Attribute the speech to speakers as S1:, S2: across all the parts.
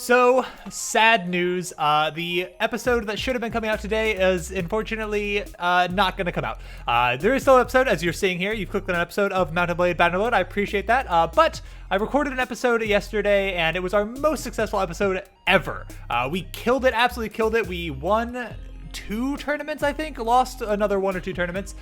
S1: So, sad news. The episode that should have been coming out today is unfortunately not going to come out. There is still an episode, as you're seeing here. You've clicked on an episode of Mount and Blade Bannerlord. I appreciate that. But I recorded an episode yesterday, and it was our most successful episode ever. We killed it, absolutely killed it. We won 2 tournaments, I think, lost another 1 or 2 tournaments,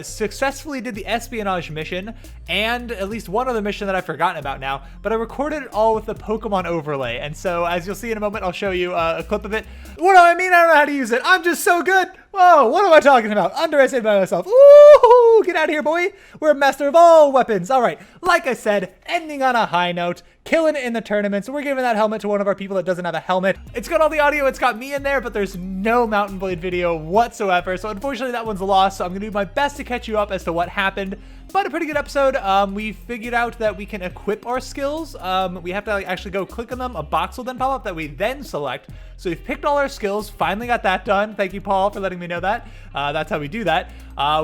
S1: successfully did the espionage mission, and at least one other mission that I've forgotten about now, but I recorded it all with the Pokemon overlay, and so as you'll see in a moment, I'll show you a clip of it. What do I mean? I don't know how to use it. I'm just so good. Whoa, what am I talking about? Underestimated by myself. Ooh, get out of here, boy. We're a master of all weapons. All right, like I said, ending on a high note, killing it in the tournament. So we're giving that helmet to one of our people that doesn't have a helmet. It's got all the audio, it's got me in there, but there's no Mount and Blade video whatsoever. So unfortunately that one's lost. So I'm gonna do my best to catch you up as to what happened. But a pretty good episode. We figured out that we can equip our skills. We have to actually go click on them. A box will then pop up that we then select. So we've picked all our skills, finally got that done. Thank you, Paul, for letting me know that. That's how we do that.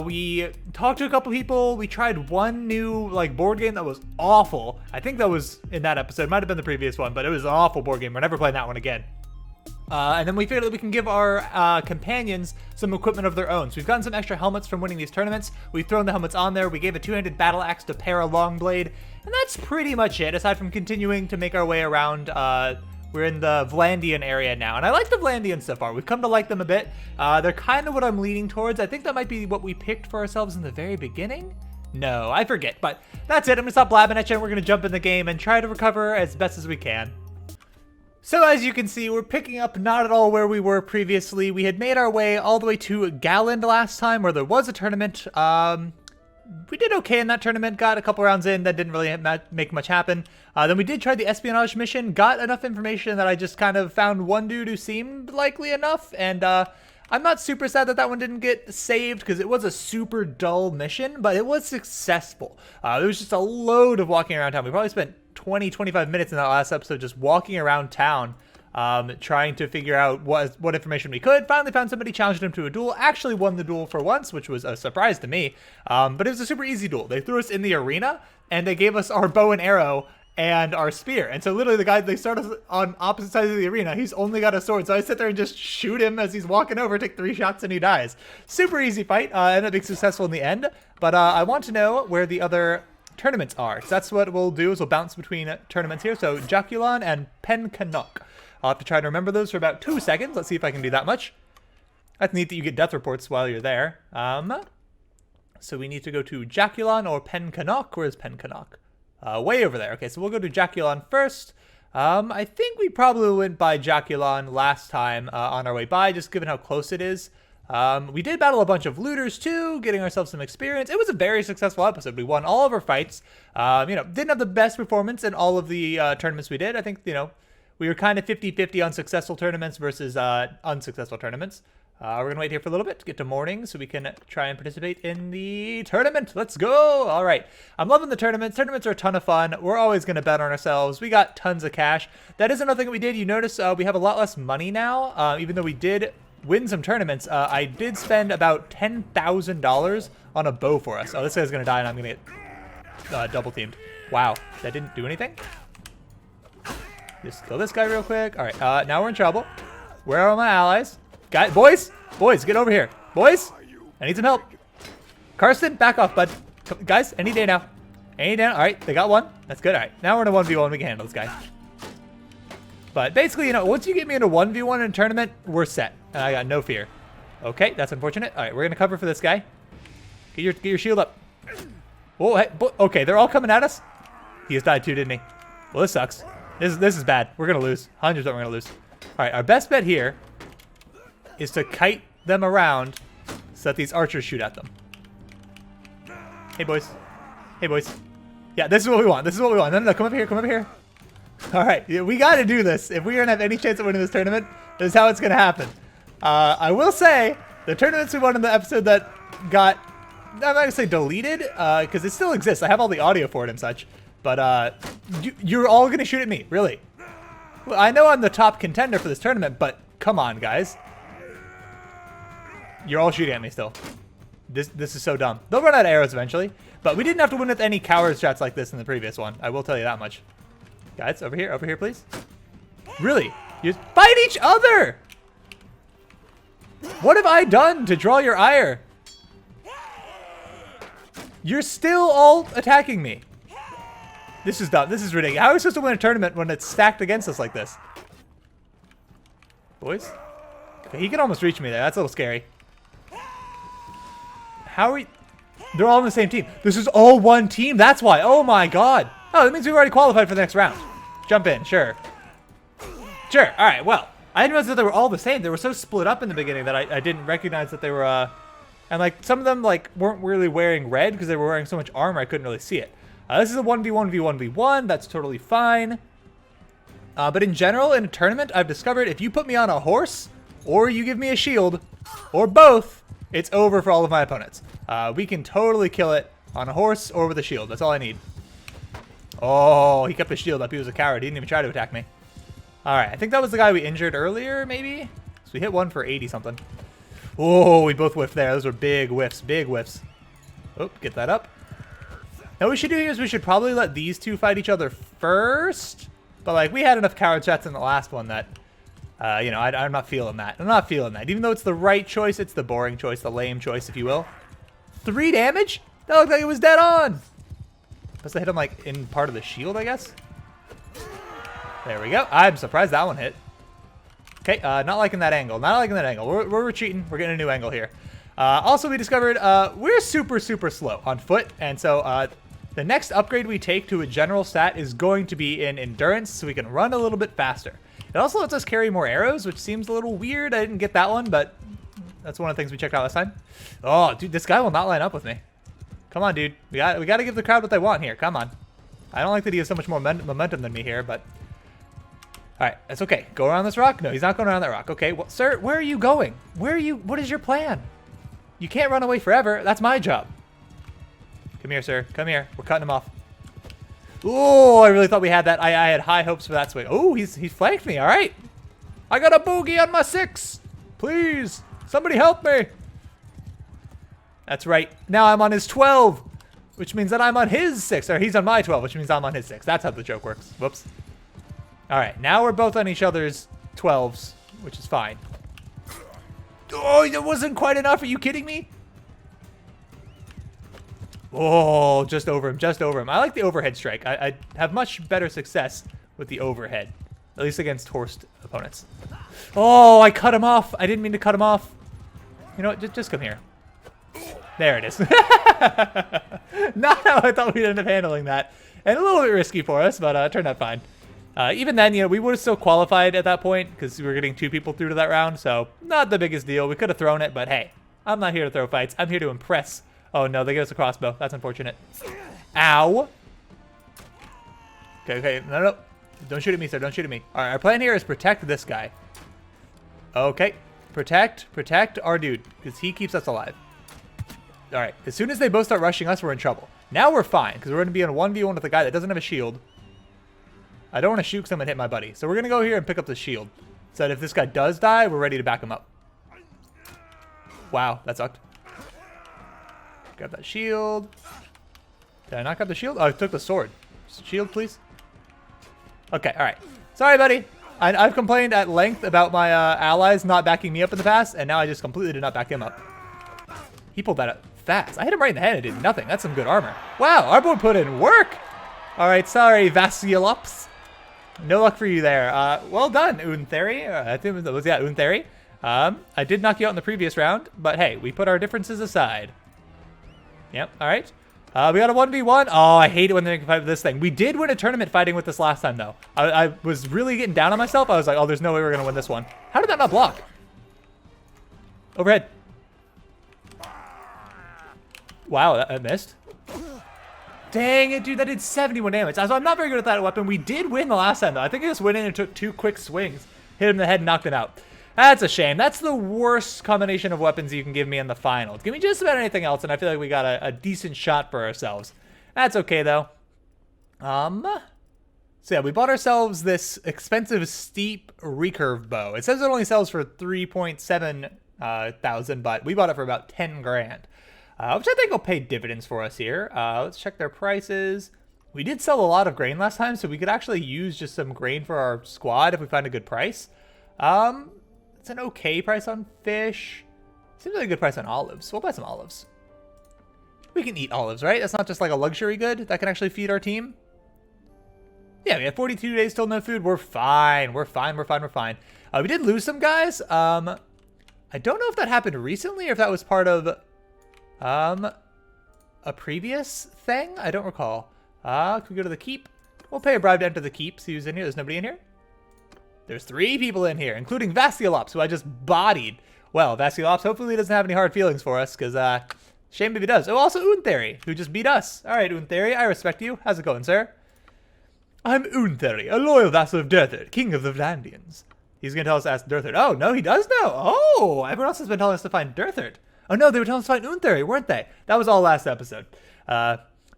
S1: We talked to a couple people. We tried one new board game that was awful. I think that was in that episode. Might have been the previous one, but it was an awful board game. We're never playing that one again. And then we figured that we can give our companions some equipment of their own. So we've gotten some extra helmets from winning these tournaments. We've thrown the helmets on there. We gave a 2-handed battle axe to pair a long blade. And that's pretty much it, aside from continuing to make our way around. We're in the Vlandian area now. And I like the Vlandians so far. We've come to like them a bit. They're kind of what I'm leaning towards. I think that might be what we picked for ourselves in the very beginning. No, I forget. But that's it. I'm going to stop blabbing at you. And we're going to jump in the game and try to recover as best as we can. So as you can see, we're picking up not at all where we were previously. We had made our way all the way to Galand last time, where there was a tournament. We did okay in that tournament, got a couple rounds in, that didn't really make much happen. Then we did try the espionage mission, got enough information that I just kind of found one dude who seemed likely enough, and I'm not super sad that that one didn't get saved, because it was a super dull mission, but it was successful. It was just a load of walking around town. We probably spent 20-25 minutes in that last episode just walking around town, trying to figure out what information we could. Finally found somebody, challenged him to a duel, actually won the duel for once, which was a surprise to me. But it was a super easy duel. They threw us in the arena, and they gave us our bow and arrow and our spear. And so literally the guy, they start us on opposite sides of the arena. He's only got a sword. So I sit there and just shoot him as he's walking over, take 3 shots, and he dies. Super easy fight. Ended up being successful in the end. But I want to know where the other tournaments are. So that's what we'll do, is we'll bounce between tournaments here. So Jaculon and Pencannock. I'll have to try to remember those for about 2 seconds. Let's see if I can do that much. That's neat that you get death reports while you're there. So we need to go to Jaculon or Pencannock. Where's Pencannock? Way over there. Okay, so we'll go to Jaculon first. I think we probably went by Jaculon last time on our way by, just given how close it is. We did battle a bunch of looters too, getting ourselves some experience. It was a very successful episode. We won all of our fights. Didn't have the best performance in all of the tournaments we did. I think, we were kind of 50-50 on successful tournaments versus unsuccessful tournaments. We're going to wait here for a little bit to get to morning so we can try and participate in the tournament. Let's go. All right. I'm loving the tournaments. Tournaments are a ton of fun. We're always going to bet on ourselves. We got tons of cash. That is another thing that we did. You notice we have a lot less money now, even though we did win some tournaments. I did spend about $10,000 on a bow for us. Oh, this guy's going to die and I'm going to get double teamed. Wow. That didn't do anything. Just kill this guy real quick. All right. Now we're in trouble. Where are my allies? Guys, boys, get over here. Boys, I need some help. Karsten, back off, bud. Guys, any day now. Any day now. All right, they got one. That's good. All right, now we're in a 1v1. We can handle this guy. But basically, once you get me in a 1v1 in a tournament, we're set. And I got no fear. Okay, that's unfortunate. All right, we're going to cover for this guy. Get your shield up. Oh, hey, okay, they're all coming at us. He just died too, didn't he? Well, this sucks. This is bad. We're going to lose. 100% we're going to lose. All right, our best bet here is to kite them around so that these archers shoot at them. Hey, boys. Hey, boys. Yeah, this is what we want. This is what we want. No, come over here. Come over here. All right, we got to do this. If we're going to have any chance of winning this tournament, this is how it's going to happen. I will say, the tournaments we won in the episode that got, I'm not going to say deleted, because it still exists. I have all the audio for it and such. But you're all going to shoot at me, really. Well, I know I'm the top contender for this tournament, but come on, guys. You're all shooting at me still. This is so dumb. They'll run out of arrows eventually, but we didn't have to win with any coward strats like this in the previous one. I will tell you that much. Guys, over here, please. Really? You fight each other! What have I done to draw your ire? You're still all attacking me. This is dumb. This is ridiculous. How are we supposed to win a tournament when it's stacked against us like this? Boys? Okay, he can almost reach me there. That's a little scary. How are we... They're all on the same team. This is all one team. That's why. Oh my god. Oh, that means we've already qualified for the next round. Jump in. Sure. Sure. All right. Well, I didn't realize that they were all the same. They were so split up in the beginning that I didn't recognize that they were... And like some of them like weren't really wearing red because they were wearing so much armor I couldn't really see it. This is a 1v1v1v1. That's totally fine. But in general, in a tournament, I've discovered if you put me on a horse or you give me a shield or both, it's over for all of my opponents. We can totally kill it on a horse or with a shield. That's all I need. Oh, he kept his shield up. He was a coward. He didn't even try to attack me. All right. I think that was the guy we injured earlier, maybe? So we hit one for 80 something. Oh, we both whiffed there. Those were big whiffs. Big whiffs. Oh, get that up. Now what we should do here is we should probably let these two fight each other first. But like we had enough coward shots in the last one that, you know, I'm not feeling that. I'm not feeling that. Even though it's the right choice, it's the boring choice, the lame choice, if you will. 3 damage? That looked like it was dead on. Must have hit him like in part of the shield, I guess. There we go. I'm surprised that one hit. Okay, not liking that angle. Not liking that angle. We're retreating. We're getting a new angle here. Also, we discovered we're super, super slow on foot. And so the next upgrade we take to a general stat is going to be in endurance, so we can run a little bit faster. It also lets us carry more arrows, which seems a little weird. I didn't get that one, but that's one of the things we checked out last time. Oh, dude, this guy will not line up with me. Come on, dude. We got to give the crowd what they want here. Come on. I don't like that he has so much more momentum than me here, but... All right, that's okay. Go around this rock? No, he's not going around that rock. Okay, well, sir, where are you going? What is your plan? You can't run away forever. That's my job. Come here, sir. Come here. We're cutting him off. Oh, I really thought we had that. I had high hopes for that swing. Oh, he flanked me. All right. I got a bogey on my 6. Please, somebody help me. That's right. Now I'm on his 12, which means that I'm on his 6. Or he's on my 12, which means I'm on his 6. That's how the joke works. Whoops. All right, now we're both on each other's 12s, which is fine. Oh, that wasn't quite enough. Are you kidding me? Oh, just over him, just over him. I like the overhead strike. I have much better success with the overhead, at least against horsed opponents. Oh, I cut him off. I didn't mean to cut him off. You know what? Just come here. There it is. Not how I thought we'd end up handling that. And a little bit risky for us, but it turned out fine. Even then, you know, we would have still qualified at that point because we were getting 2 people through to that round, so not the biggest deal. We could have thrown it, but hey, I'm not here to throw fights. I'm here to impress. Oh, no, they gave us a crossbow. That's unfortunate. Ow. Okay. No. Don't shoot at me, sir. Don't shoot at me. All right, our plan here is protect this guy. Okay. Protect our dude because he keeps us alive. All right. As soon as they both start rushing us, we're in trouble. Now we're fine because we're going to be in a 1v1 with a guy that doesn't have a shield. I don't want to shoot because I'm going to hit my buddy. So we're going to go here and pick up the shield. So that if this guy does die, we're ready to back him up. Wow, that sucked. Grab that shield. Did I not grab the shield? Oh, I took the sword. Shield, please. Okay, all right. Sorry, buddy. I've complained at length about my allies not backing me up in the past, and now I just completely did not back him up. He pulled that up fast. I hit him right in the head and it did nothing. That's some good armor. Wow, our boy put in work. All right, sorry, Vasilops. No luck for you there. Well done, Untheri. I think it was, yeah, Untheri. I did knock you out in the previous round, but hey, we put our differences aside. Yep, all right. We got a 1v1. Oh, I hate it when they make a fight with this thing. We did win a tournament fighting with this last time, though. I was really getting down on myself. I was like, oh, there's no way we're going to win this one. How did that not block? Overhead. Wow, that missed. Dang it, dude, that did 71 damage. So I'm not very good at that weapon. We did win the last time, though. I think I just went in and took 2 quick swings. Hit him in the head and knocked him out. That's a shame. That's the worst combination of weapons you can give me in the finals. Give me just about anything else, and I feel like we got a decent shot for ourselves. That's okay, though. So yeah, we bought ourselves this expensive steep recurve bow. It says it only sells for 3.7 thousand, but we bought it for about 10 grand. Which I think will pay dividends for us here. Let's check their prices. We did sell a lot of grain last time, so we could actually use just some grain for our squad if we find a good price. It's an okay price on fish. Seems like a good price on olives. We'll buy some olives. We can eat olives, right? That's not just like a luxury good that can actually feed our team. Yeah, we have 42 days till no food. We're fine. We're fine. We're fine. We're fine. We did lose some guys. I don't know if that happened recently or if that was part of a previous thing. I don't recall. Can we go to the keep? We'll pay a bribe to enter the keep. See who's in here. There's nobody in here. There's 3 people in here, including Vasculops, who I just bodied. Well, Vasculops hopefully doesn't have any hard feelings for us, because shame if he does. Oh, also Untheri, who just beat us. All right, Untheri, I respect you. How's it going, sir? I'm Untheri, a loyal vassal of Durthard, king of the Vlandians. He's going to tell us to ask Durthard. Oh, no, he does know. Oh, everyone else has been telling us to find Durthard. Oh, no, they were telling us to find Untheri, weren't they? That was all last episode.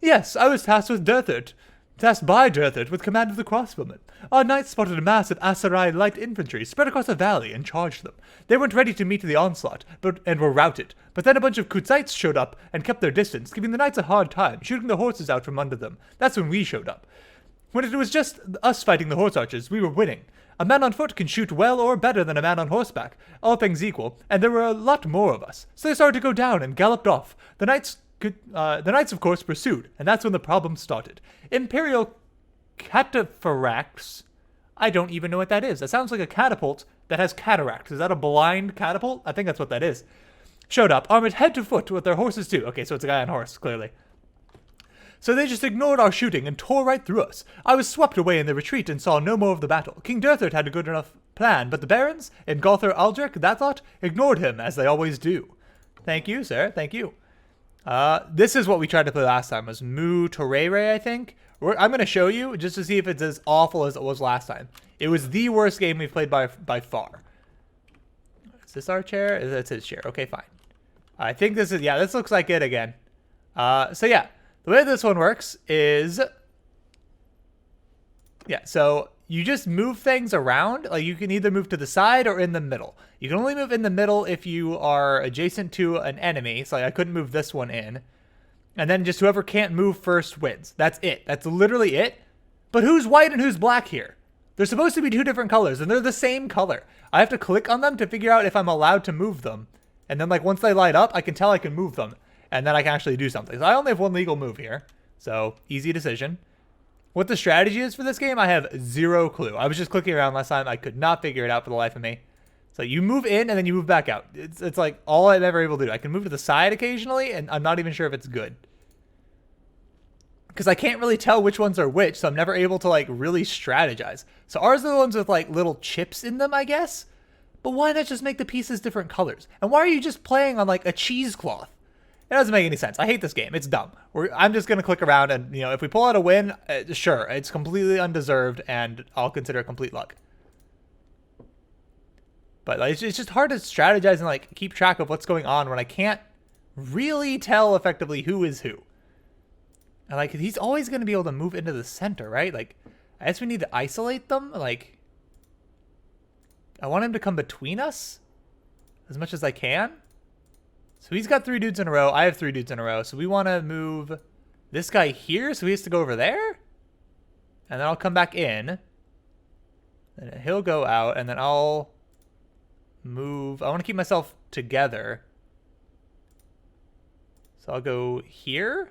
S1: Yes, I was tasked with Durthard. Tasked by Durthard with command of the crossbowmen. Our knights spotted a mass of Asarai light infantry spread across a valley and charged them. They weren't ready to meet the onslaught, and were routed. But then a bunch of Kuzites showed up and kept their distance, giving the knights a hard time, shooting the horses out from under them. That's when we showed up. When it was just us fighting the horse archers, we were winning. A man on foot can shoot well or better than a man on horseback, all things equal, and there were a lot more of us. So they started to go down and galloped off. The knights, of course, pursued, and that's when the problem started. Imperial cataphracts. I don't even know what that is. That sounds like a catapult that has cataracts. Is that a blind catapult? I think that's what that is. Showed up, armored head to foot with their horses too. Okay, so it's a guy on horse, clearly. So they just ignored our shooting and tore right through us. I was swept away in the retreat and saw no more of the battle. King Durthard had a good enough plan, but the barons, in Gother Aldrich, that lot, ignored him, as they always do. Thank you, sir. Thank you. This is what we tried to play last time, was Mu Torere, I think. I'm going to show you, just to see if it's as awful as it was last time. It was the worst game we've played by far. Is this our chair? That's his chair. Okay, fine. I think this is, yeah, this looks like it again. So yeah, the way this one works is, yeah, so you just move things around. Like, you can either move to the side or in the middle. You can only move in the middle if you are adjacent to an enemy. So like, I couldn't move this one in. And then just whoever can't move first wins. That's it. That's literally it. But who's white and who's black here? They're supposed to be 2 different colors, and they're the same color. I have to click on them to figure out if I'm allowed to move them. And then, like, once they light up, I can tell I can move them. And then I can actually do something. So I only have 1 legal move here. So, easy decision. What the strategy is for this game, I have 0 clue. I was just clicking around last time. I could not figure it out for the life of me. So you move in and then you move back out. It's like all I'm ever able to do. I can move to the side occasionally, and I'm not even sure if it's good. Because I can't really tell which ones are which, so I'm never able to, like, really strategize. So ours are the ones with, like, little chips in them, I guess? But why not just make the pieces different colors? And why are you just playing on, like, a cheesecloth? It doesn't make any sense. I hate this game. It's dumb. I'm just going to click around and, you know, if we pull out a win, sure, it's completely undeserved, and I'll consider it complete luck. But like, it's just hard to strategize and, like, keep track of what's going on when I can't really tell effectively who is who. And, like, he's always going to be able to move into the center, right? Like, I guess we need to isolate them. Like, I want him to come between us as much as I can. So he's got 3 dudes in a row. I have 3 dudes in a row. So we want to move this guy here. So he has to go over there. And then I'll come back in. And he'll go out. And then I'll move. I want to keep myself together. So I'll go here.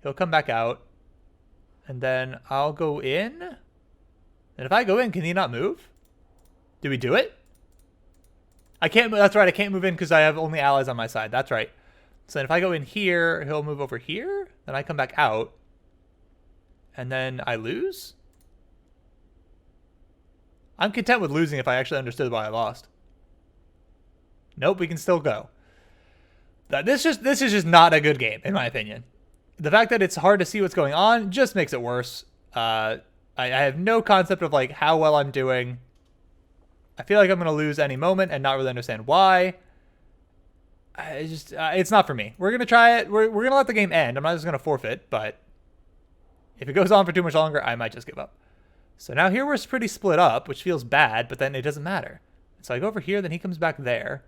S1: He'll come back out. And then I'll go in. And if I go in, can he not move? Do we do it? I can't. That's right. I can't move in because I have only allies on my side. That's right. So then if I go in here, he'll move over here. Then I come back out. And then I lose? I'm content with losing if I actually understood why I lost. Nope, we can still go. This is just not a good game, in my opinion. The fact that it's hard to see what's going on just makes it worse. I have no concept of, like, how well I'm doing. I feel like I'm going to lose any moment and not really understand why. It's not for me. We're going to try it. We're going to let the game end. I'm not just going to forfeit, but if it goes on for too much longer, I might just give up. So now here we're pretty split up, which feels bad, but then it doesn't matter. So I go over here, then he comes back there.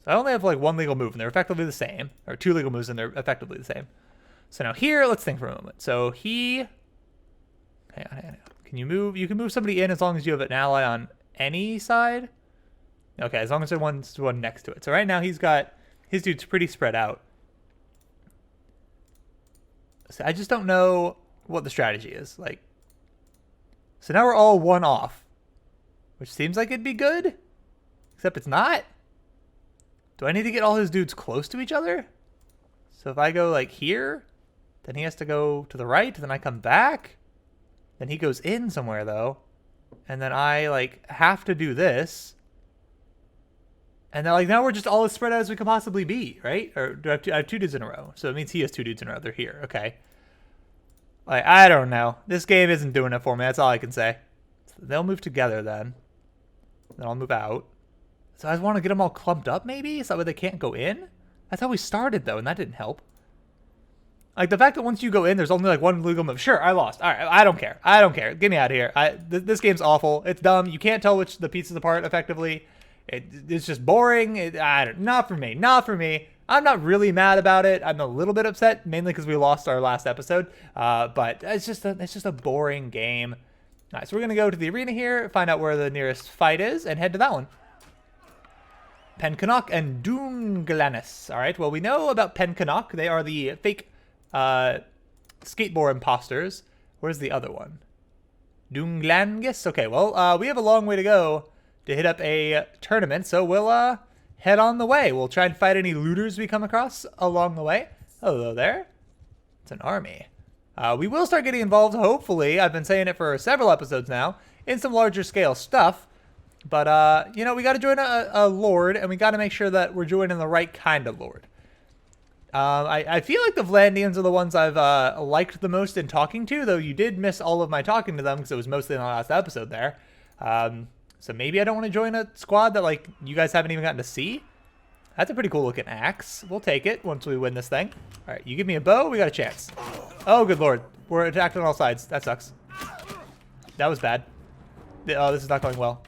S1: So I only have, like, 1 legal move, and they're effectively the same. Or 2 legal moves, and they're effectively the same. So now here, let's think for a moment. So he Hang on, hang on. Can you move? You can move somebody in as long as you have an ally on any side. Okay, as long as there's one next to it. So right now he's got his dude's pretty spread out. So I just don't know what the strategy is. Like, so now we're all one off, which seems like it'd be good, except it's not. Do I need to get all his dudes close to each other? So if I go like here, then he has to go to the right, then I come back. Then he goes in somewhere though. And then I like have to do this. And then like now we're just all as spread out as we can possibly be, right? Or do I have two dudes in a row? So it means he has two dudes in a row. They're here. Okay. Like, I don't know. This game isn't doing it for me. That's all I can say. So they'll move together then. Then I'll move out. So I want to get them all clumped up maybe? So that way they can't go in? That's how we started though, and that didn't help. Like, the fact that once you go in, there's only, like, one legal move. Sure, I lost. All right, I don't care. I don't care. Get me out of here. This game's awful. It's dumb. You can't tell the pieces apart effectively. It's just boring. Not for me. Not for me. I'm not really mad about it. I'm a little bit upset, mainly because we lost our last episode. But it's just a boring game. All right, so we're going to go to the arena here, find out where the nearest fight is, and head to that one. Pencannock and Dunglanis. All right, well, we know about Pencannock. They are the fake skateboard imposters. Where's the other one? Dunglangis? Okay, well, we have a long way to go to hit up a tournament, so we'll head on the way. We'll try and fight any looters we come across along the way. Hello there. It's an army. We will start getting involved, hopefully. I've been saying it for several episodes now, in some larger scale stuff. But, you know, we got to join a lord, and we got to make sure that we're joining the right kind of lord. I feel like the Vlandians are the ones I've liked the most in talking to, though you did miss all of my talking to them because it was mostly in the last episode there. So maybe I don't want to join a squad that, like, you guys haven't even gotten to see. That's a pretty cool looking axe. We'll take it once we win this thing. All right, you give me a bow, we got a chance. Oh, good lord. We're attacked on all sides. That sucks. That was bad. Oh, this is not going well.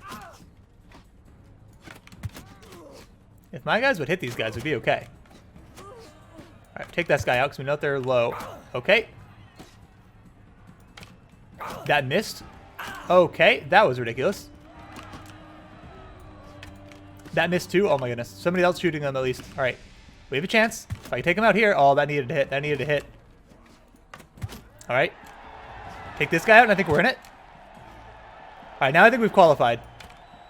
S1: If my guys would hit these guys, we'd be okay. All right, take this guy out because we know they're low. Okay. That missed. Okay, that was ridiculous. That missed too. Oh my goodness. Somebody else shooting them at least. All right. We have a chance. If I can take him out here. Oh, that needed to hit. That needed to hit. All right. Take this guy out and I think we're in it. All right, now I think we've qualified.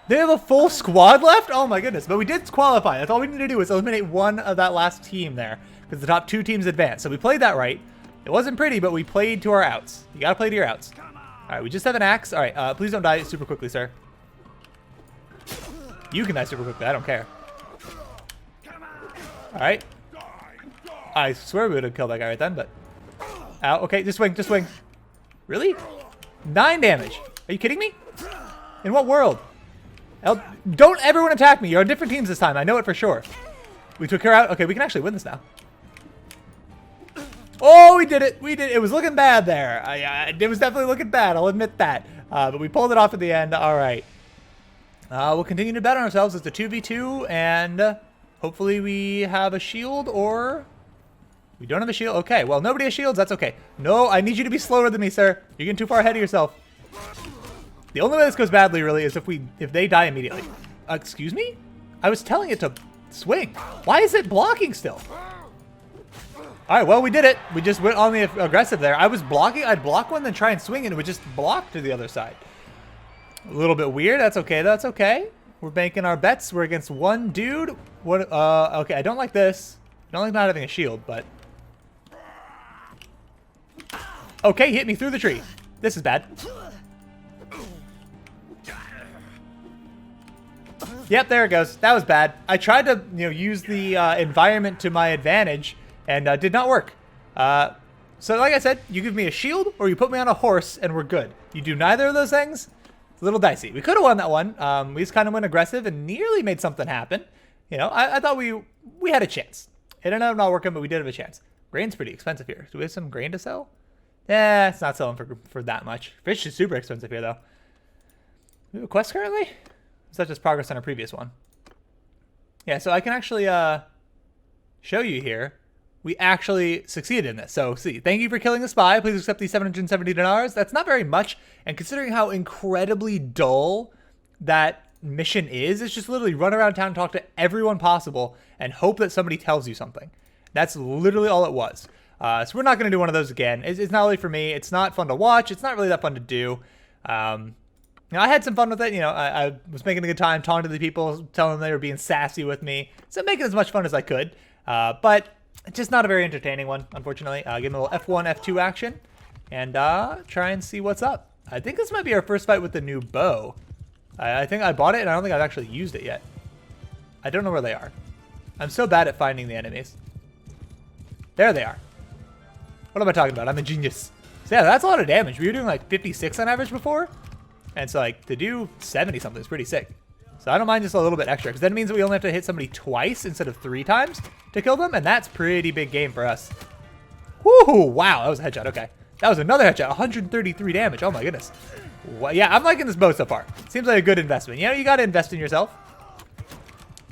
S1: They have a full squad left? Oh my goodness. But we did qualify. That's all we need to do is eliminate one of that last team there. Because the top two teams advanced. So we played that right. It wasn't pretty, but we played to our outs. You gotta play to your outs. All right, we just have an axe. All right, please don't die super quickly, sir. You can die super quickly. I don't care. All right. I swear we would have killed that guy right then, but... Ow, okay, just swing, just swing. Really? 9 damage. Are you kidding me? In what world? Don't everyone attack me. You're on different teams this time. I know it for sure. We took her out. Okay, we can actually win this now. Oh, we did it. We did it. It was looking bad there. It was definitely looking bad. I'll admit that. But we pulled it off at the end. All right. We'll continue to bet on ourselves. It's a 2v2, and hopefully we have a shield, or we don't have a shield. Okay, well, nobody has shields. That's okay. No, I need you to be slower than me, sir. You're getting too far ahead of yourself. The only way this goes badly, really, is if they die immediately. Excuse me? I was telling it to swing. Why is it blocking still? All right, well, we did it. We just went on the aggressive there. I was blocking. I'd block one, then try and swing, and it would just block to the other side. A little bit weird. That's okay. That's okay. We're banking our bets. We're against one dude. What? Okay, I don't like this. I don't like not having a shield, but... Okay, hit me through the tree. This is bad. Yep, there it goes. That was bad. I tried to, use the environment to my advantage, and did not work. So like I said, you give me a shield, or you put me on a horse, and we're good. You do neither of those things, it's a little dicey. We could have won that one. We just kind of went aggressive and nearly made something happen. I thought we had a chance. It ended up not working, but we did have a chance. Grain's pretty expensive here. Do we have some grain to sell? Yeah, it's not selling for that much. Fish is super expensive here, though. We have a quest currently? Is that just progress on a previous one? Yeah, so I can actually show you here we actually succeeded in this. So, see, thank you for killing a spy. Please accept these $770. That's not very much. And considering how incredibly dull that mission is, it's just literally run around town, talk to everyone possible, and hope that somebody tells you something. That's literally all it was. So we're not going to do one of those again. It's not really for me. It's not fun to watch. It's not really that fun to do. I had some fun with it. I was making a good time talking to the people, telling them they were being sassy with me. So making as much fun as I could. But just not a very entertaining one, unfortunately. Give me a little F1, F2 action. And try and see what's up. I think this might be our first fight with the new bow. I think I bought it, and I don't think I've actually used it yet. I don't know where they are. I'm so bad at finding the enemies. There they are. What am I talking about? I'm a genius. So yeah, that's a lot of damage. We were doing like 56 on average before. And so like to do 70 something is pretty sick. So I don't mind just a little bit extra, because that means that we only have to hit somebody twice instead of 3 times to kill them. And that's pretty big game for us. Woohoo! Wow, that was a headshot. Okay. That was another headshot. 133 damage. Oh my goodness. Well, yeah, I'm liking this bow so far. Seems like a good investment. You know, you got to invest in yourself.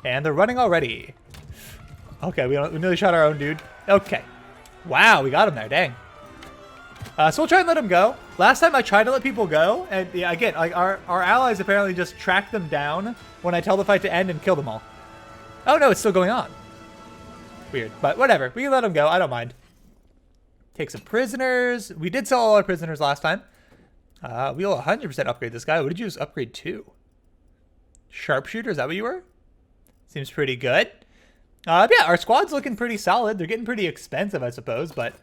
S1: And they're running already. Okay, we nearly shot our own dude. Okay. Wow, we got him there. Dang. So we'll try and let him go. Last time I tried to let people go, and yeah, again, like our allies apparently just track them down when I tell the fight to end and kill them all. Oh no, it's still going on. Weird, but whatever. We can let them go. I don't mind. Take some prisoners. We did sell all our prisoners last time. We'll 100% upgrade this guy. What did you just upgrade to? Sharpshooter, is that what you were? Seems pretty good. Yeah, our squad's looking pretty solid. They're getting pretty expensive, I suppose, but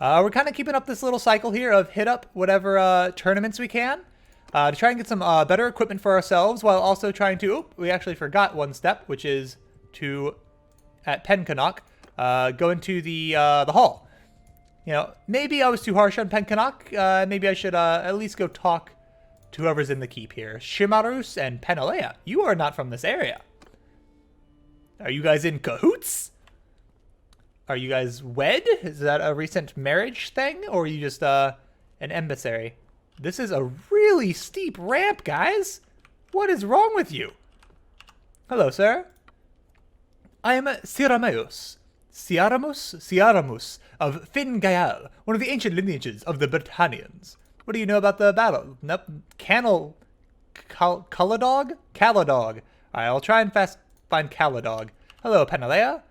S1: we're kind of keeping up this little cycle here of hit up whatever tournaments we can to try and get some better equipment for ourselves, while also trying to, we actually forgot one step, which is to, at Pencannock, go into the hall. You know, maybe I was too harsh on Pencannock. Maybe I should at least go talk to whoever's in the keep here. Shimarus and Penalea, you are not from this area. Are you guys in cahoots? Are you guys wed? Is that a recent marriage thing? Or are you just an emissary? This is a really steep ramp, guys. What is wrong with you? Hello, sir. I am Sirameus. Siaramus of Fin Gael, one of the ancient lineages of the Britannians. What do you know about the battle? Nope. Caladog? Caladog. Alright, I'll try and find Caladog. Hello, Penalea.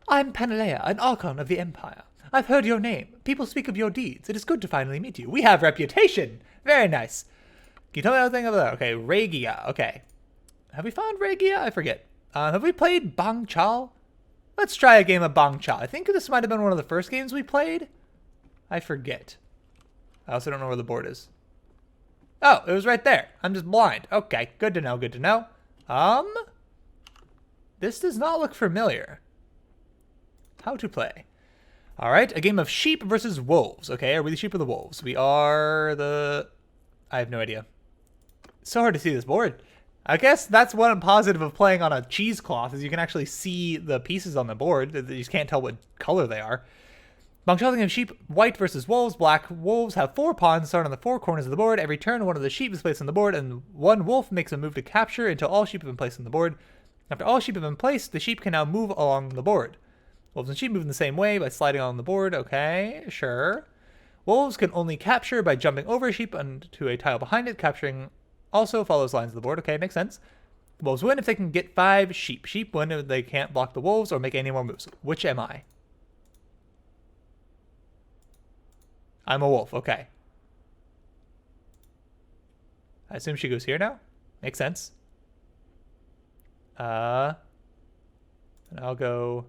S1: I'm Penalea, an Archon of the Empire. I've heard your name. People speak of your deeds. It is good to finally meet you. We have reputation. Very nice. Can you tell me anything over there? Okay, Regia. Okay. Have we found Regia? I forget. Have we played Bang Chal? Let's try a game of Bang Chal. I think this might have been one of the first games we played. I forget. I also don't know where the board is. Oh, it was right there. I'm just blind. Okay, good to know, good to know. This does not look familiar. How to play. All right, a game of sheep versus wolves. Okay, are we the sheep or the wolves? We are the... I have no idea. So hard to see this board. I guess that's one positive of playing on a cheesecloth, is you can actually see the pieces on the board. You just can't tell what color they are. Bang of sheep, white versus wolves. Black wolves have 4 pawns starting on the 4 corners of the board. Every turn, one of the sheep is placed on the board, and one wolf makes a move to capture until all sheep have been placed on the board. After all sheep have been placed, the sheep can now move along the board. Wolves and sheep move in the same way by sliding along the board. Okay, sure. Wolves can only capture by jumping over a sheep onto a tile behind it. Capturing also follows lines of the board. Okay, makes sense. Wolves win if they can get 5 sheep. Sheep win if they can't block the wolves or make any more moves. Which am I? I'm a wolf. Okay. I assume she goes here now. Makes sense. And I'll go...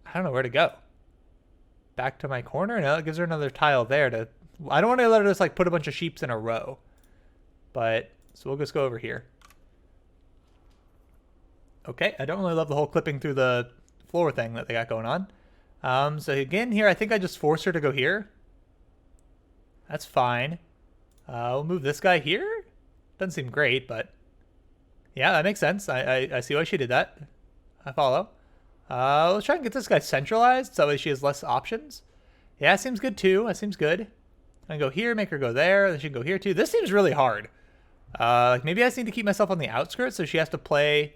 S1: I don't know where to go. Back to my corner? No, it gives her another tile there to... I don't want to let her just like put a bunch of sheeps in a row. But, so we'll just go over here. Okay, I don't really love the whole clipping through the floor thing that they got going on. So again, here, I think I just forced her to go here. That's fine. We'll move this guy here. Doesn't seem great, but... yeah, that makes sense. I see why she did that. I follow. Let's try and get this guy centralized so that way she has less options. Yeah, that seems good too. That seems good. I can go here, make her go there. Then she can go here too. This seems really hard. Like maybe I just need to keep myself on the outskirts so she has to play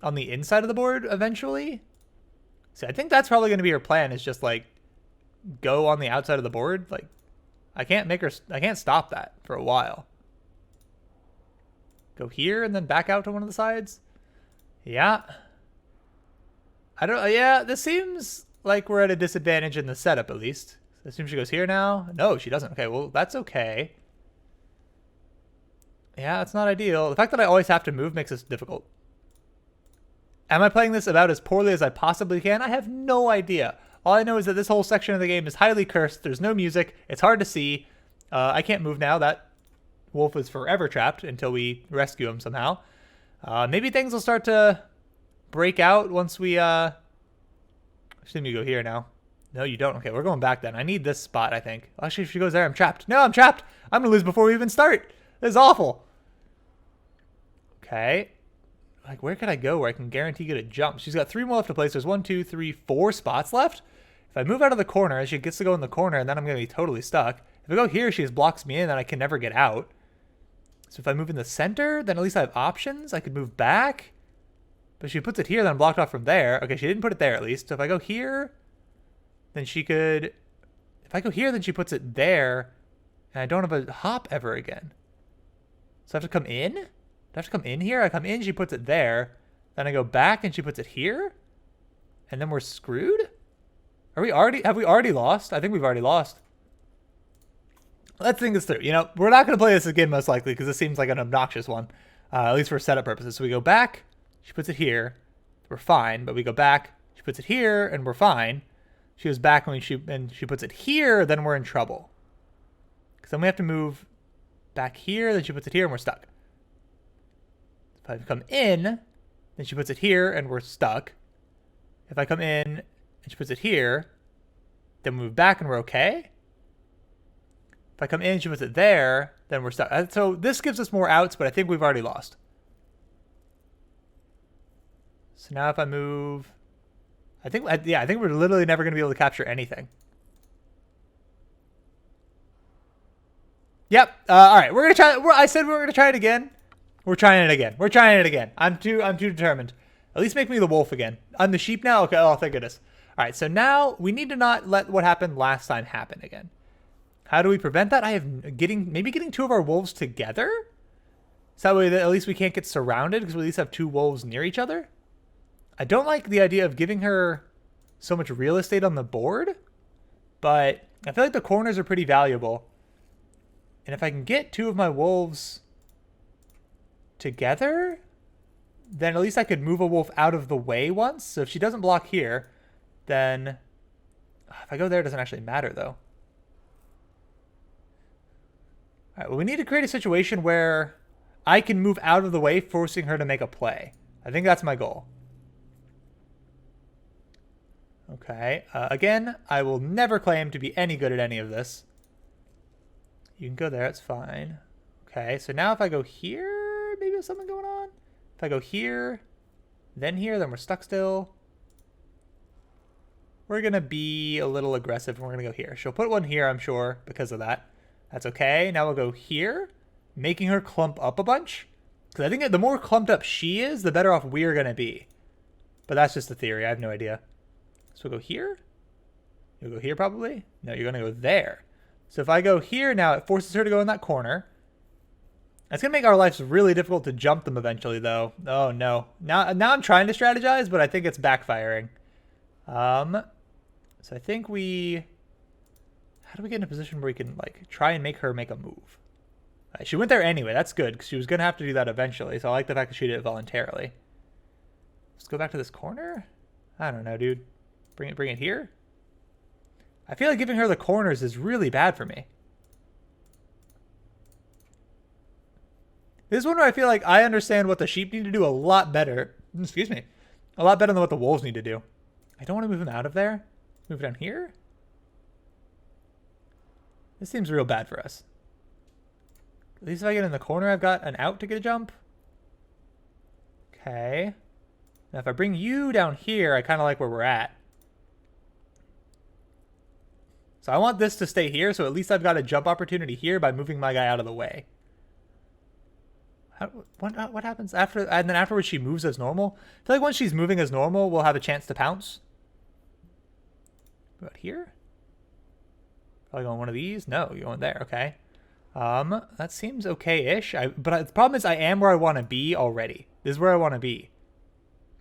S1: on the inside of the board eventually. So I think that's probably going to be her plan, is just like go on the outside of the board. Like I can't stop that for a while. Go here and then back out to one of the sides. Yeah. Yeah, this seems like we're at a disadvantage in the setup, at least. I assume she goes here now. No, she doesn't. Okay, well, that's okay. Yeah, it's not ideal. The fact that I always have to move makes this difficult. Am I playing this about as poorly as I possibly can? I have no idea. All I know is that this whole section of the game is highly cursed. There's no music. It's hard to see. I can't move now. That wolf is forever trapped until we rescue him somehow. Maybe things will start to break out once we... I assume you go here now. No, you don't. Okay, we're going back then. I need this spot, I think. Actually, if she goes there, I'm trapped. No, I'm trapped. I'm going to lose before we even start. This is awful. Okay. Like, where can I go where I can guarantee get a jump? She's got 3 more left to place. There's 1, 2, 3, 4 spots left. If I move out of the corner, she gets to go in the corner, and then I'm going to be totally stuck. If I go here, she just blocks me in, and I can never get out. So if I move in the center, then at least I have options. I could move back. But if she puts it here, then I'm blocked off from there. Okay, she didn't put it there at least. So if I go here, then she could... If I go here, then she puts it there, and I don't have a hop ever again. So I have to come in? Do I have to come in here? I come in, she puts it there. Then I go back, and she puts it here? And then we're screwed? Have we already lost? I think we've already lost. Let's think this through. You know, we're not going to play this again, most likely, because this seems like an obnoxious one. At least for setup purposes. So we go back, she puts it here. We're fine, but we go back, she puts it here, and we're fine. She goes back and she puts it here, then we're in trouble. Because then we have to move back here, then she puts it here, and we're stuck. If I come in, then she puts it here, and we're stuck. If I come in, and she puts it here, then we move back, and we're okay. If I come in, she puts it there, then we're stuck. So this gives us more outs, but I think we've already lost. So now if I move... I think we're literally never going to be able to capture anything. Yep. All right. We're going to try. I said we were going to try it again. We're trying it again. We're trying it again. I'm too determined. At least make me the wolf again. I'm the sheep now? Okay. Oh, thank goodness. All right. So now we need to not let what happened last time happen again. How do we prevent that? Maybe getting 2 of our wolves together. So that way that at least we can't get surrounded, because we at least have 2 wolves near each other. I don't like the idea of giving her so much real estate on the board, but I feel like the corners are pretty valuable. And if I can get 2 of my wolves together, then at least I could move a wolf out of the way once. So if she doesn't block here, then if I go there, it doesn't actually matter though. All right, well, we need to create a situation where I can move out of the way, forcing her to make a play. I think that's my goal. Okay, again, I will never claim to be any good at any of this. You can go there, it's fine. Okay, so now if I go here, maybe there's something going on. If I go here, then we're stuck still. We're going to be a little aggressive, and we're going to go here. She'll put one here, I'm sure, because of that. That's okay. Now we'll go here, making her clump up a bunch. Because I think the more clumped up she is, the better off we're going to be. But that's just a theory. I have no idea. So we'll go here. You'll go here probably. No, you're going to go there. So if I go here now, it forces her to go in that corner. It's going to make our lives really difficult to jump them eventually, though. Oh, no. Now I'm trying to strategize, but I think it's backfiring. So I think we... How do we get in a position where we can, like, try and make her make a move? Right, she went there anyway. That's good, because she was going to have to do that eventually. So I like the fact that she did it voluntarily. Let's go back to this corner. I don't know, dude. Bring it here. I feel like giving her the corners is really bad for me. This is one where I feel like I understand what the sheep need to do a lot better. Excuse me. A lot better than what the wolves need to do. I don't want to move them out of there. Move it down here. This seems real bad for us. At least if I get in the corner, I've got an out to get a jump. Okay. Now if I bring you down here, I kind of like where we're at. So I want this to stay here, so at least I've got a jump opportunity here by moving my guy out of the way. What happens after? And then afterwards she moves as normal? I feel like once she's moving as normal, we'll have a chance to pounce. About here? Probably going one of these? No, you're going there. Okay. That seems okay-ish. But the problem is I am where I want to be already. This is where I want to be.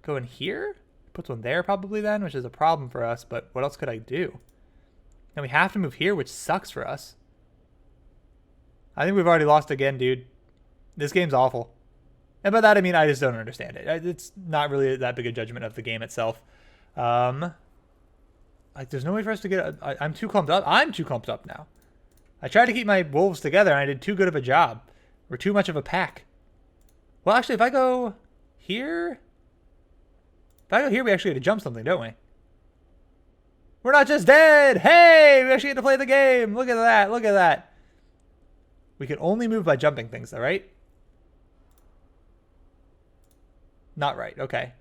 S1: Go in here? Puts one there probably then, which is a problem for us. But what else could I do? Now we have to move here, which sucks for us. I think we've already lost again, dude. This game's awful. And by that, I mean, I just don't understand it. It's not really that big a judgment of the game itself. Like, there's no way for us to get... I'm too clumped up. I'm too clumped up now. I tried to keep my wolves together, and I did too good of a job. We're too much of a pack. Well, actually, if I go here... If I go here, we actually get to jump something, don't we? We're not just dead! Hey! We actually get to play the game! Look at that! Look at that! We can only move by jumping things, though, right? Not right. Okay.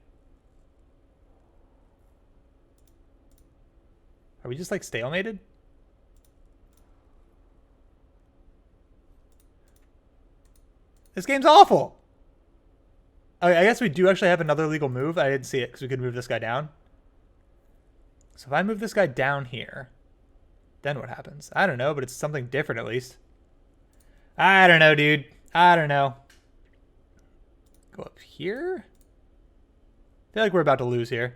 S1: Are we just, like, stalemated? This game's awful! Okay, I guess we do actually have another legal move. I didn't see it because we could move this guy down. So if I move this guy down here, then what happens? I don't know, but it's something different at least. I don't know, dude. I don't know. Go up here? I feel like we're about to lose here.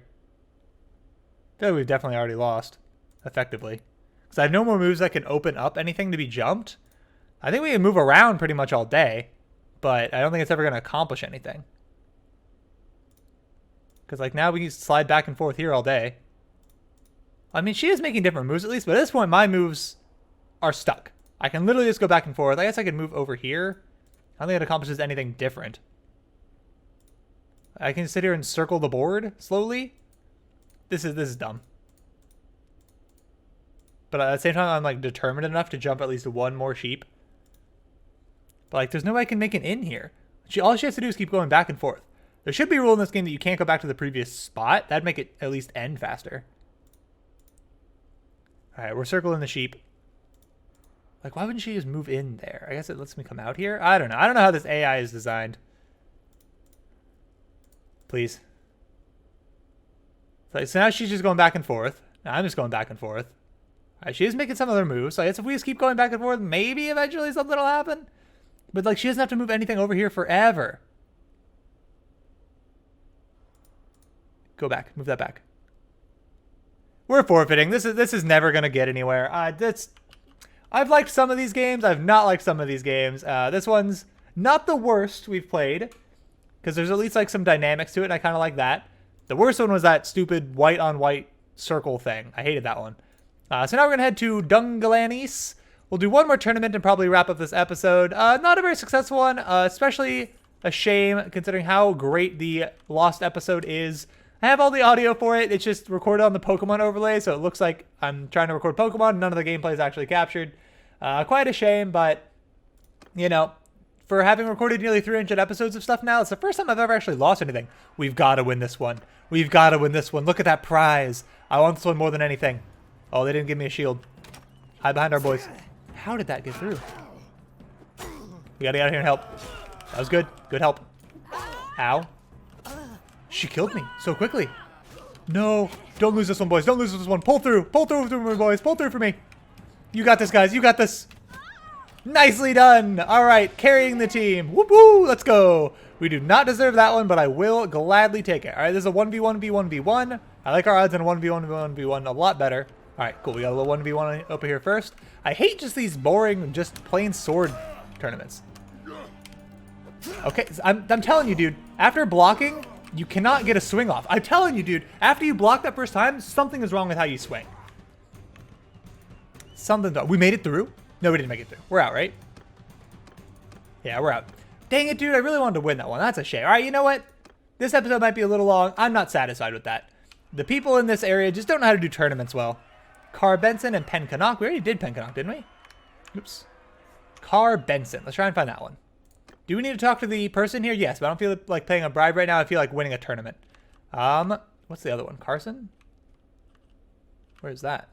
S1: I feel like we've definitely already lost, effectively. Because I have no more moves that can open up anything to be jumped. I think we can move around pretty much all day, but I don't think it's ever going to accomplish anything. Because, like, now we can slide back and forth here all day. I mean, she is making different moves at least, but at this point, my moves are stuck. I can literally just go back and forth. I guess I could move over here. I don't think it accomplishes anything different. I can sit here and circle the board slowly. This is dumb. But at the same time, I'm like determined enough to jump at least one more sheep. But like, there's no way I can make an in here. All she has to do is keep going back and forth. There should be a rule in this game that you can't go back to the previous spot. That'd make it at least end faster. All right, we're circling the sheep. Like, why wouldn't she just move in there? I guess it lets me come out here. I don't know. I don't know how this AI is designed. Please. So now she's just going back and forth. Now I'm just going back and forth. All right, she is making some other moves. So I guess if we just keep going back and forth, maybe eventually something will happen. But, like, she doesn't have to move anything over here forever. Go back. Move that back. We're forfeiting. This is never going to get anywhere. I've liked some of these games. I've not liked some of these games. This one's not the worst we've played, because there's at least like some dynamics to it, and I kind of like that. The worst one was that stupid white-on-white circle thing. I hated that one. So now we're going to head to Dungalanis. We'll do one more tournament and probably wrap up this episode. Not a very successful one, especially a shame considering how great the Lost episode is. I have all the audio for it. It's just recorded on the Pokemon overlay, so it looks like I'm trying to record Pokemon. None of the gameplay is actually captured. Quite a shame, but, you know, for having recorded nearly 300 episodes of stuff now, it's the first time I've ever actually lost anything. We've got to win this one. We've got to win this one. Look at that prize. I want this one more than anything. Oh, they didn't give me a shield. Hide behind our boys. How did that get through? We got to get out of here and help. That was good. Good help. Ow. She killed me so quickly. No. Don't lose this one, boys. Don't lose this one. Pull through. Pull through for me, boys. Pull through for me. You got this, guys. You got this. Nicely done. All right. Carrying the team. Whoop woo. Let's go. We do not deserve that one, but I will gladly take it. All right. This is a 1v1v1v1. I like our odds in 1v1v1v1 a lot better. All right. Cool. We got a little 1v1 over here first. I hate just these boring, just plain sword tournaments. Okay. I'm telling you, dude. After blocking, you cannot get a swing off. I'm telling you, dude. After you block that first time, something is wrong with how you swing. Something's wrong. We made it through? No, we didn't make it through. We're out, right? Yeah, we're out. Dang it, dude. I really wanted to win that one. That's a shame. All right, you know what? This episode might be a little long. I'm not satisfied with that. The people in this area just don't know how to do tournaments well. Car Benson and Pencanock. We already did Pencanock, didn't we? Oops. Car Benson. Let's try and find that one. Do we need to talk to the person here? Yes, but I don't feel like paying a bribe right now. I feel like winning a tournament. What's the other one? Carson? Where is that?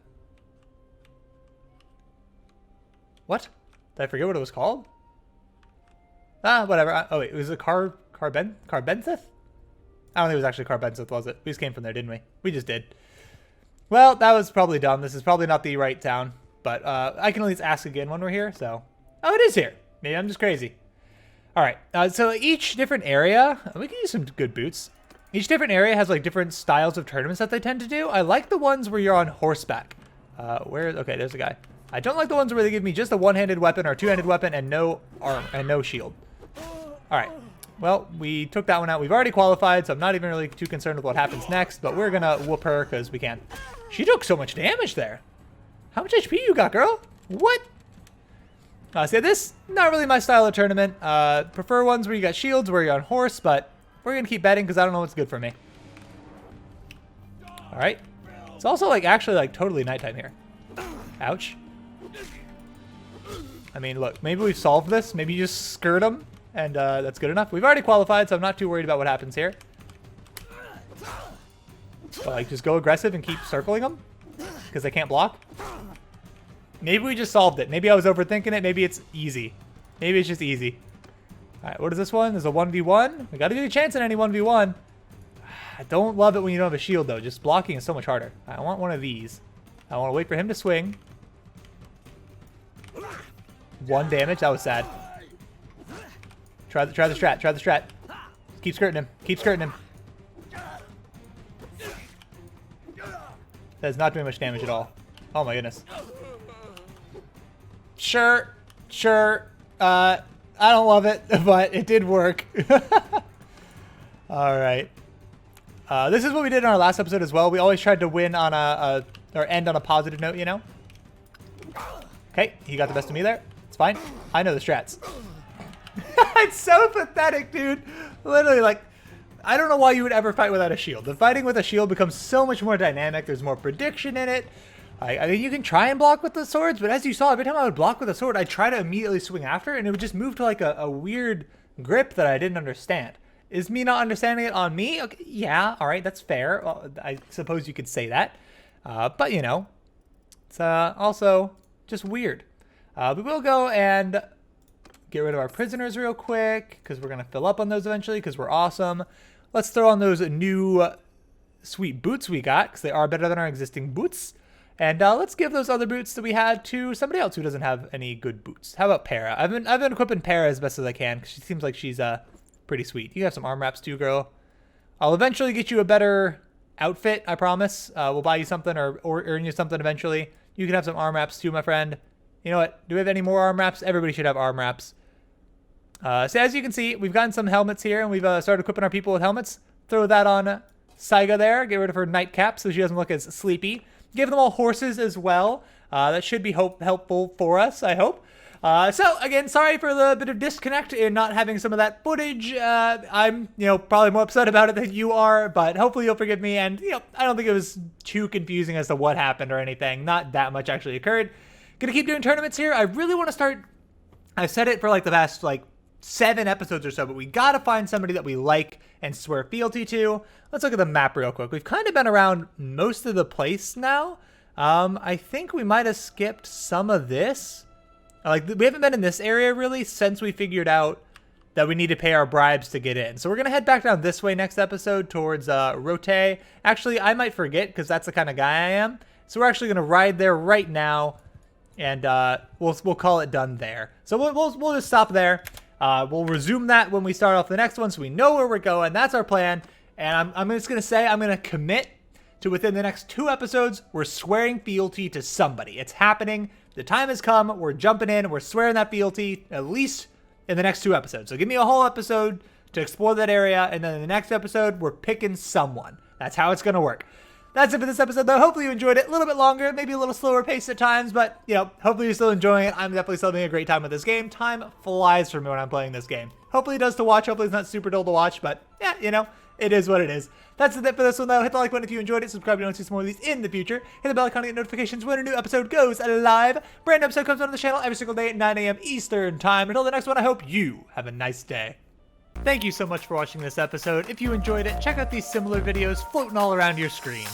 S1: What? Did I forget what it was called? Whatever. Oh wait, it was a Carbenzith? I don't think it was actually Carbenzith, was it? We just came from there, didn't we? We just did. Well, that was probably dumb. This is probably not the right town, but I can at least ask again when we're here, so. Oh, it is here. Maybe I'm just crazy. All right, so each different area, we can use some good boots. Each different area has like different styles of tournaments that they tend to do. I like the ones where you're on horseback. Okay, there's a guy. I don't like the ones where they give me just a one-handed weapon or two-handed weapon and no arm and no shield. All right, well, we took that one out. We've already qualified, so I'm not even really too concerned with what happens next, but we're gonna whoop her because we can. She took so much damage there. How much HP you got, girl? What? So this, not really my style of tournament. Prefer ones where you got shields, where you're on horse, but we're gonna keep betting because I don't know what's good for me. All right. It's also like actually like totally nighttime here. Ouch. I mean, look, maybe we've solved this. Maybe you just skirt them, and that's good enough. We've already qualified, so I'm not too worried about what happens here. So, like, just go aggressive and keep circling them because they can't block. Maybe we just solved it. Maybe I was overthinking it. Maybe it's easy. Maybe it's just easy. All right, what is this one? There's a 1v1. We got to give you a chance in any 1v1. I don't love it when you don't have a shield, though. Just blocking is so much harder. I want one of these. I want to wait for him to swing. 1 damage. That was sad. Try the strat. Try the strat. Keep skirting him. Keep skirting him. That is not doing much damage at all. Oh my goodness. Sure. I don't love it, but it did work. All right. This is what we did in our last episode as well. We always tried to win on or end on a positive note, you know? Okay, he got the best of me there. It's fine. I know the strats. It's so pathetic, dude. Literally, like, I don't know why you would ever fight without a shield. The fighting with a shield becomes so much more dynamic. There's more prediction in it. I mean, you can try and block with the swords, but as you saw, every time I would block with a sword, I'd try to immediately swing after, and it would just move to like a weird grip that I didn't understand. Is me not understanding it on me? Okay, yeah, all right, that's fair. Well, I suppose you could say that. But, you know, it's also just weird. We will go and get rid of our prisoners real quick because we're going to fill up on those eventually because we're awesome. Let's throw on those new sweet boots we got because they are better than our existing boots. And let's give those other boots that we had to somebody else who doesn't have any good boots. How about Para? I've been equipping Para as best as I can because she seems like she's pretty sweet. You have some arm wraps too, girl. I'll eventually get you a better outfit, I promise. We'll buy you something or earn you something eventually. You can have some arm wraps too, my friend. You know what? Do we have any more arm wraps? Everybody should have arm wraps. So as you can see, we've gotten some helmets here, and we've started equipping our people with helmets. Throw that on Saiga there. Get rid of her nightcap so she doesn't look as sleepy. Give them all horses as well. That should be helpful for us, I hope. So again, sorry for the bit of disconnect in not having some of that footage. I'm, probably more upset about it than you are, but hopefully you'll forgive me. And, I don't think it was too confusing as to what happened or anything. Not that much actually occurred. Gonna keep doing tournaments here. I really want to start. I've said it for like the past 7 episodes or so, but we gotta find somebody that we like and swear fealty to. Let's look at the map real quick. We've kind of been around most of the place now. I think we might have skipped some of this. We haven't been in this area really since we figured out that we need to pay our bribes to get in. So we're gonna head back down this way next episode towards Rote. Actually, I might forget because that's the kind of guy I am. So we're actually gonna ride there right now, and we'll call it done there. So we'll just stop there. We'll resume that when we start off the next one, so we know where we're going. That's our plan. And I'm just gonna say I'm gonna commit to within the next 2 episodes, we're swearing fealty to somebody. It's happening. The time has come. We're jumping in. We're swearing that fealty at least in the next 2 episodes. So give me a whole episode to explore that area, and then in the next episode, we're picking someone. That's how it's gonna work. That's it for this episode, though. Hopefully you enjoyed it. A little bit longer, maybe a little slower pace at times, but, hopefully you're still enjoying it. I'm definitely still having a great time with this game. Time flies for me when I'm playing this game. Hopefully it does to watch. Hopefully it's not super dull to watch, but, yeah, it is what it is. That's it for this one, though. Hit the like button if you enjoyed it. Subscribe if you want to see some more of these in the future. Hit the bell icon to get notifications when a new episode goes live. Brand new episode comes out on the channel every single day at 9 a.m. Eastern Time. Until the next one, I hope you have a nice day. Thank you so much for watching this episode. If you enjoyed it, check out these similar videos floating all around your screen.